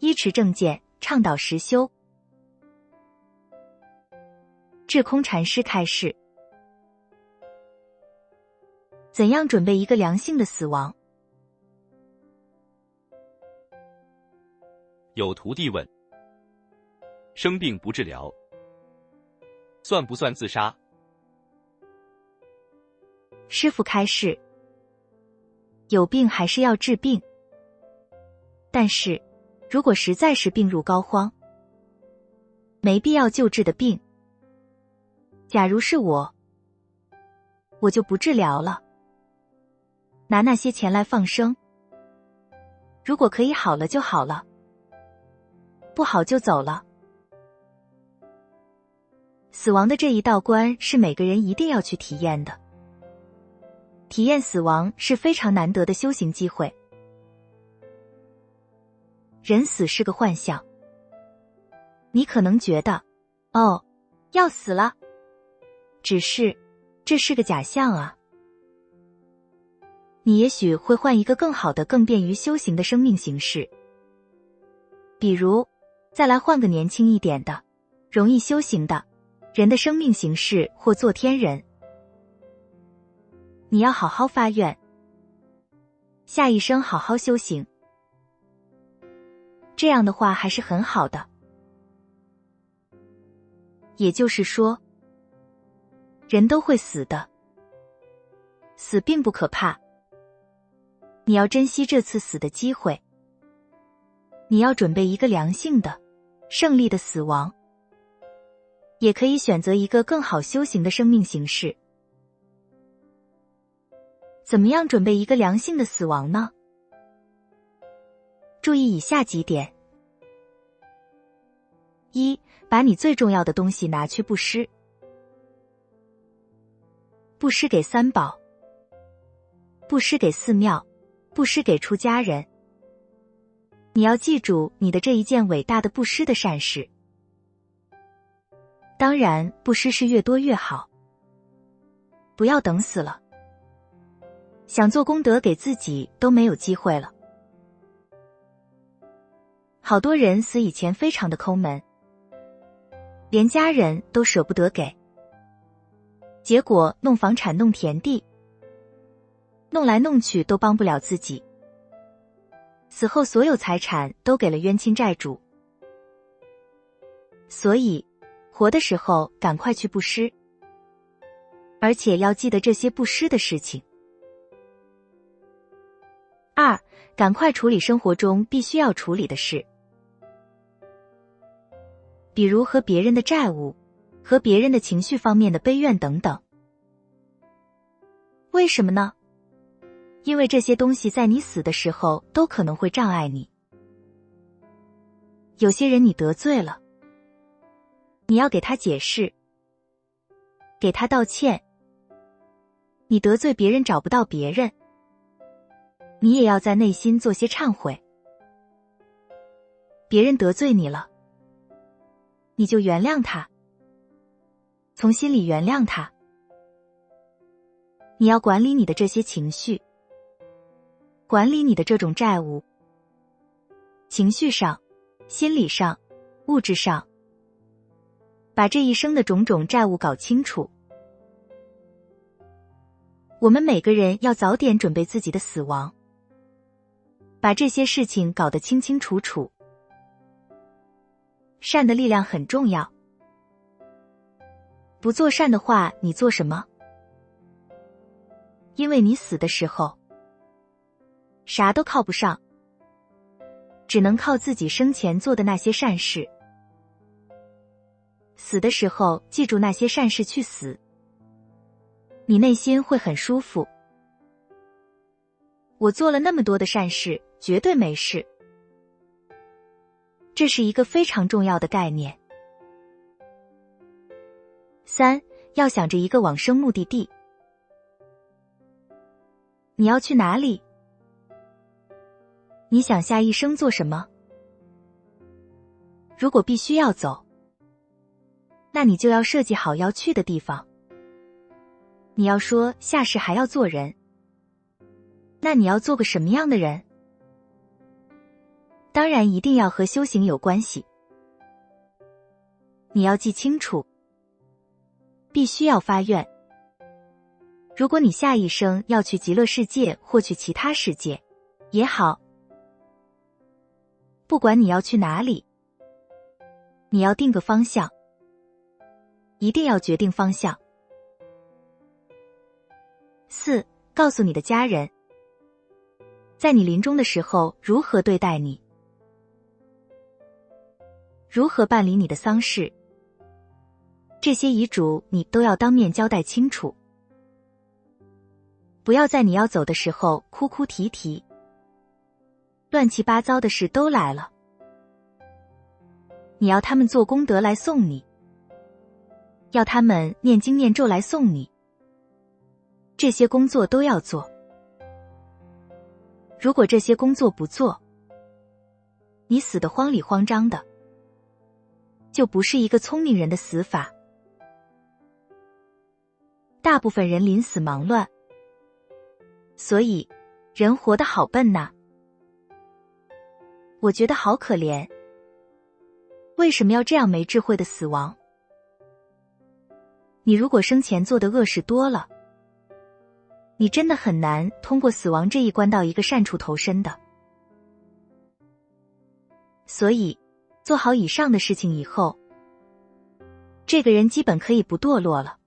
依持正见，倡导实修。智空禅师开示：怎样准备一个良性的死亡？有徒弟问：生病不治疗，算不算自杀？师父开示：有病还是要治病，但是如果实在是病入膏肓，没必要救治的病，假如是我就不治疗了，拿那些钱来放生，如果可以好了就好了，不好就走了。死亡的这一道关是每个人一定要去体验的，体验死亡是非常难得的修行机会。人死是个幻象，你可能觉得，哦，要死了，只是这是个假象啊。你也许会换一个更好的、更便于修行的生命形式，比如再来换个年轻一点的、容易修行的人的生命形式，或做天人。你要好好发愿，下一生好好修行，这样的话还是很好的。也就是说，人都会死的，死并不可怕，你要珍惜这次死的机会，你要准备一个良性的、胜利的死亡，也可以选择一个更好修行的生命形式。怎么样准备一个良性的死亡呢？注意以下几点：一，把你最重要的东西拿去布施。布施给三宝，布施给寺庙，布施给出家人。你要记住你的这一件伟大的布施的善事。当然，布施是越多越好，不要等死了，想做功德给自己都没有机会了。好多人死以前非常的抠门，连家人都舍不得给，结果弄房产弄田地，弄来弄去都帮不了自己，死后所有财产都给了冤亲债主。所以活的时候赶快去布施，而且要记得这些布施的事情。二，赶快处理生活中必须要处理的事，比如和别人的债务，和别人的情绪方面的悲怨等等。为什么呢？因为这些东西在你死的时候都可能会障碍你。有些人你得罪了，你要给他解释，给他道歉。你得罪别人找不到别人，你也要在内心做些忏悔。别人得罪你了，你就原谅他，从心里原谅他。你要管理你的这些情绪，管理你的这种债务，情绪上、心理上、物质上，把这一生的种种债务搞清楚。我们每个人要早点准备自己的死亡，把这些事情搞得清清楚楚。善的力量很重要，不做善的话，你做什么？因为你死的时候，啥都靠不上，只能靠自己生前做的那些善事。死的时候，记住那些善事去死，你内心会很舒服。我做了那么多的善事，绝对没事。这是一个非常重要的概念。三，要想着一个往生目的地。你要去哪里？你想下一生做什么？如果必须要走，那你就要设计好要去的地方。你要说下世还要做人，那你要做个什么样的人？当然一定要和修行有关系。你要记清楚，必须要发愿。如果你下一生要去极乐世界或去其他世界也好，不管你要去哪里，你要定个方向，一定要决定方向。4. 告诉你的家人，在你临终的时候如何对待你，如何办理你的丧事，这些遗嘱你都要当面交代清楚。不要在你要走的时候哭哭啼啼，乱七八糟的事都来了。你要他们做功德来送你，要他们念经念咒来送你，这些工作都要做。如果这些工作不做，你死得慌里慌张的，就不是一个聪明人的死法。大部分人临死忙乱，所以人活得好笨呐。我觉得好可怜，为什么要这样没智慧的死亡？你如果生前做的恶事多了，你真的很难通过死亡这一关到一个善处投身的。所以做好以上的事情以后，这个人基本可以不堕落了。